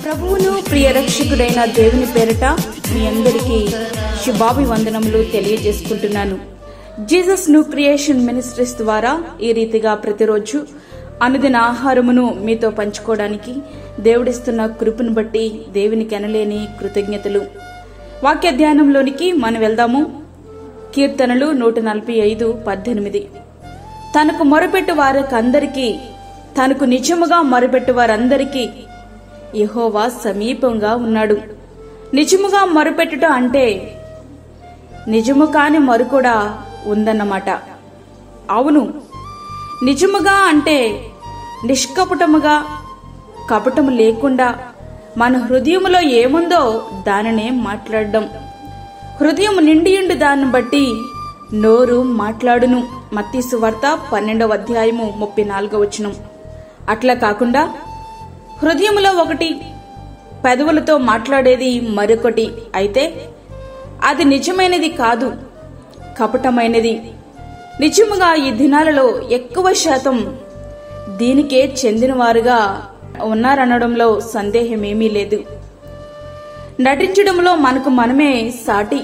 ప్రభువును ప్రియ రక్షకుడైన దేవుని పేరిట మీ అందరికీ శుభాభివందనములు తెలియజేసుకుంటున్నాను. జీసస్ న్యూ క్రియేషన్ మినిస్ట్రీస్ ద్వారా ఈ రీతిగా ప్రతిరోజు అనుదిన ఆహారమును మీతో పంచుకోవడానికి దేవుడిస్తున్న కృపను బట్టి దేవునికి ఎనలేని కృతజ్ఞతలు. వాక్య ధ్యానంలోనికి మనం వెళ్దాము. కీర్తనలు 145:18. తనకు మొరపెట్టు వారికందరికీ, తనకు నిజముగా మొరపెట్టు వారందరికీ యెహోవా సమీపంగా ఉన్నాడు. నిజముగా మొరపెట్టుట అంటే నిజము కాని మొర కూడా ఉందన్నమాట. అవును, నిజముగా అంటే నిష్కపటముగా, కపటము లేకుండా మన హృదయములో ఏముందో దానినే మాట్లాడడం. హృదయం నిండియుండు దాన్ని బట్టి నోరు మాట్లాడును. మత్తయి సువార్త 12:34. అట్లా కాకుండా హృదయములో ఒకటి, పెదవులతో మాట్లాడేది మరొకటి అయితే అది నిజమైనది కాదు, కపటమైనది. నిజముగా ఈ దినాలలో ఎక్కువ శాతం దీనికే చెందినవారుగా ఉన్నారనడంలో సందేహమేమీ లేదు. నటించడంలో మనకు మనమే సాటి.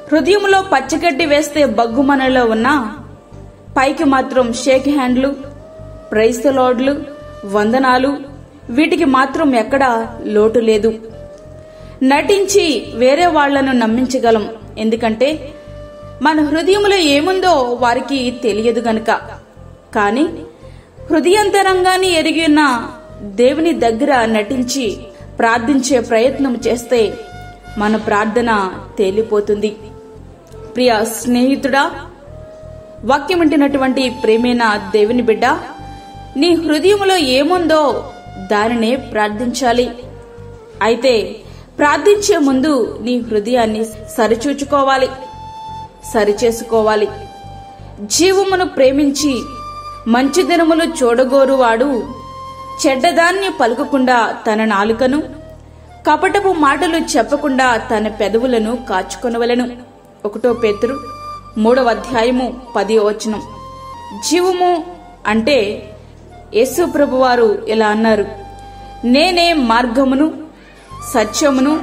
హృదయంలో పచ్చగడ్డి వేస్తే బగ్గుమనలో ఉన్నా పైకి మాత్రం షేక్ హ్యాండ్లు, ప్రైజ్ ది లార్డ్లు, వందనాలు, వీటికి మాత్రం ఎక్కడా లోటు లేదు. నటించి వేరే వాళ్లను నమ్మించగలం, ఎందుకంటే మన హృదయంలో ఏముందో వారికి తెలియదు గనుక. కాని హృదయాంతరంగాన్ని ఎరిగిన దేవుని దగ్గర నటించి ప్రార్థించే ప్రయత్నం చేస్తే మన ప్రార్థన తేలిపోతుంది. ప్రియ స్నేహితుడా, వాక్యం వింటున్నటువంటి ప్రేమైన దేవుని బిడ్డ, నీ హృదయంలో ఏముందో దానినే ప్రార్థించాలి. అయితే ప్రార్థించే ముందు నీ హృదయాన్ని సరిచేసుకోవాలి. జీవమును ప్రేమించి మంచి దినములు చూడగోరువాడు చెడ్డదాన్ని పలుకకుండా తన నాలుకను, కపటపు మాటలు చెప్పకుండా తన పెదవులను కాచుకొనవలెను. 1 పేతురు 3:10. జీవము అంటే యేసు ప్రభువారు ఇలా అన్నారు, నేనే మార్గమును, సత్యమును,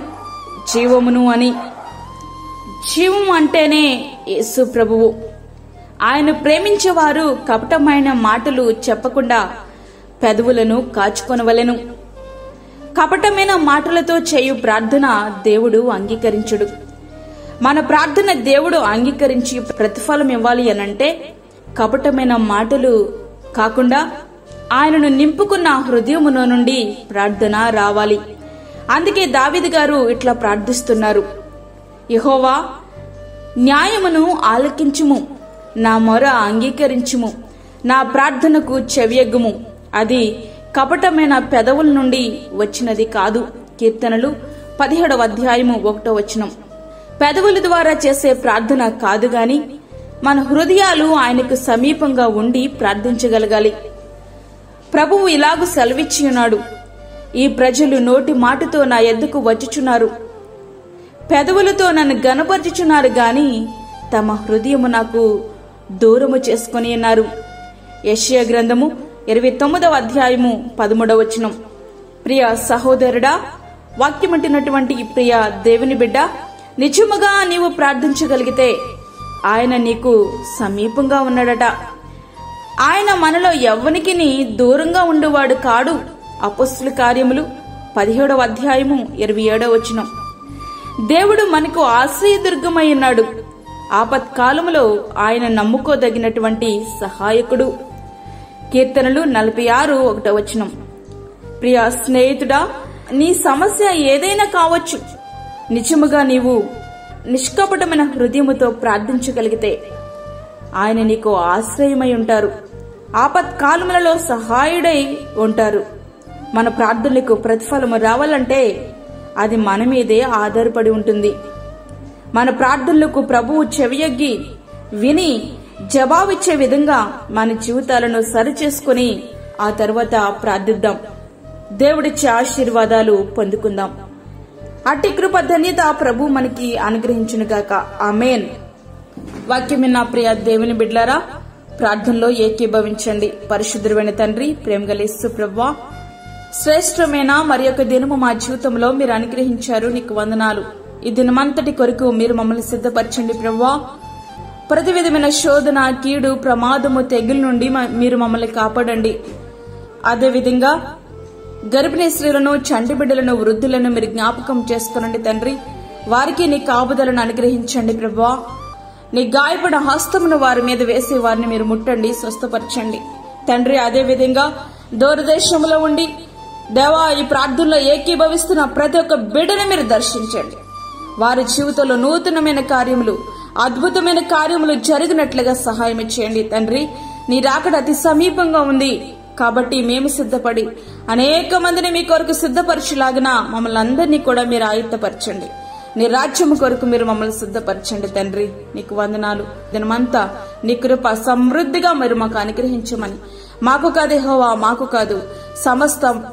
జీవమును అని. జీవము అంటేనే యేసు ప్రభువు. ఆయన ప్రేమించేవారు కపటమైన మాటలు చెప్పకుండా పెదవులను కాచుకొనవలెను. కపటమైన మాటలతో చేయు ప్రార్థన దేవుడు అంగీకరించుడు. మన ప్రార్థన దేవుడు అంగీకరించి ప్రతిఫలం ఇవ్వాలి అనంటే కపటమైన మాటలు కాకుండా ఆయనను నింపుకున్న హృదయములో నుండి ప్రార్థన రావాలి. అందుకే దావీదు గారు ఇట్లా ప్రార్థిస్తున్నారు, యెహోవా న్యాయమును ఆలకించుము, నా మొర అంగీకరించుము, నా ప్రార్థనకు చెవియగ్గుము, అది కపటమైన పెదవుల నుండి వచ్చినది కాదు. కీర్తనలు 17:1. పెదవుల ద్వారా చేసే ప్రార్థన కాదు గాని మన హృదయాలు ఆయనకు సమీపంగా ఉండి ప్రార్థించగలగాలి. ప్రభువు ఇలాగు సెలవిచ్చి ఉన్నాడు, ఈ ప్రజలు నోటి మాటతో నా యొద్దకు వచ్చుచున్నారు, పెదవులతో నన్ను గనపరచుచున్నారు గాని తమ హృదయము నాకు దూరము చేసుకుని ఉన్నారు. యెషయా గ్రంథము 29:13. ప్రియ సహోదరుడా, వాక్యమంటున్నటువంటి ప్రియ దేవుని బిడ్డ, నిజముగా నీవు ప్రార్థించగలిగితే ఆయన నీకు సమీపంగా ఉన్నాడట. ఆయన మనలో ఎవ్వనికి దూరంగా ఉండేవాడు కాడు. అపోస్తలుల కార్యములు 17:27. దేవుడు మనకు ఆశ్రయదుర్గమై ఉన్నాడు. ఆపత్కాలములో ఆయన నమ్ముకోదగినటువంటి సహాయకుడు. కీర్తనలు 46:1. ప్రియ స్నేహితుడా, నీ సమస్య ఏదైనా కావచ్చు, నిజముగా నీవు నిష్కపటమైన హృదయముతో ప్రార్థించగలిగితే ఆయన నీకు ఆశ్రయమై ఉంటారు. ఆపత్కాలములలో సహాయుడై ఉంటారు. మన ప్రార్థనలకు ప్రతిఫలము రావాలంటే అది మన మీదే ఆధారపడి ఉంటుంది. మన ప్రార్థనలకు ప్రభువు చెవియొగ్గి విని జవాబిచ్చే విధంగా మన జీవితాలను సరిచేసుకుని ఆ తర్వాత ప్రార్థిద్దాం. దేవుడిచ్చే ఆశీర్వాదాలు పొందుకుందాం. అట్టి కృప ధన్యత ప్రభు మనకి అనుగ్రహించునుగాక. ఆమేన్. వాక్యం విన్న ప్రియ దేవుని బిడ్లారా, ప్రార్థనలో ఏకీభవించండి. పరిశుద్ధుడైన తండ్రి, ప్రేమగల యేసు ప్రభువా, శ్రేష్టమైన మరి యొక్క దినము మా జీవితంలో మీరు అనుగ్రహించారు. నీకు వందనాలు. ఈ దినమంతటి కొరకు మీరు మమ్మల్ని సిద్ధపరచండి ప్రభువా. ప్రతి విధమైన శోధన, కీడు, ప్రమాదము, తెగుల నుండి మీరు మమ్మల్ని కాపాడండి. అదేవిధంగా గర్భిణీ స్త్రీలను, చంటి బిడ్డలను, వృద్ధులను మీరు జ్ఞాపకం చేసుకునండి తండ్రి. వారికి నీ కాపుదలను అనుగ్రహించండి ప్రభువా. నీ గాయపడిన హస్తమును వారి మీద వేసి వారిని మీరు ముట్టండి, స్వస్థపరచండి తండ్రి. అదేవిధంగా దూరదేశంలో ఉండి దేవా ఈ ప్రార్థనలో ఏకీభవిస్తున్న ప్రతి ఒక్క బిడ్డను మీరు దర్శించండి. వారి జీవితంలో నూతనమైన కార్యములు, అద్భుతమైన కార్యములు జరిగినట్లుగా సహాయం చేయండి తండ్రి. నీ రాకడ అతి సమీపంగా ఉంది కాబట్టి మేము సిద్ధపడి అనేక మందిని మీ కొరకు సిద్ధపరచులాగిన మమ్మల్ని అందరినీ కూడా మీరు ఆయుత్తపరచండి. నీ రాజ్యము కొరకు మీరు మమ్మల్ని సిద్ధపరచండి తండ్రి. నీకు వందనాలు. దినమంతా నీ కృప సమృద్ధిగా మీరు మాకు అనుగ్రహించమని, మాకు కాదు యెహోవా, మాకు కాదు, సమస్త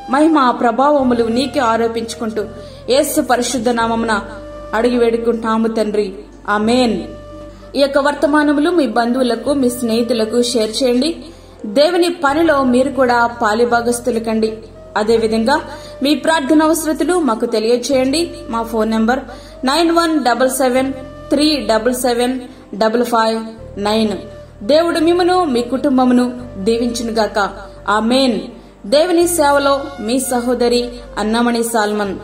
మహిమ ప్రభావములు నీకే ఆరోపించుకుంటూ యేసు పరిశుద్ధ నామమున అడిగి వేడుకుంటాము తండ్రి. ఆమేన్. ఈ యొక్క వర్తమానములు మీ బంధువులకు, మీ స్నేహితులకు షేర్ చేయండి. దేవుని పనిలో మీరు కూడా పాలిభాగస్తులు కండి. అదేవిధంగా మీ ప్రార్థన అవసరతలు మాకు తెలియచేయండి. మా ఫోన్ నంబర్ 9177377559. దేవుడు మిమ్మును మీ కుటుంబమును దీవించునుగాక. ఆమేన్. దేవుని సేవలో మీ సహోదరి అన్నమణి సాల్మన్.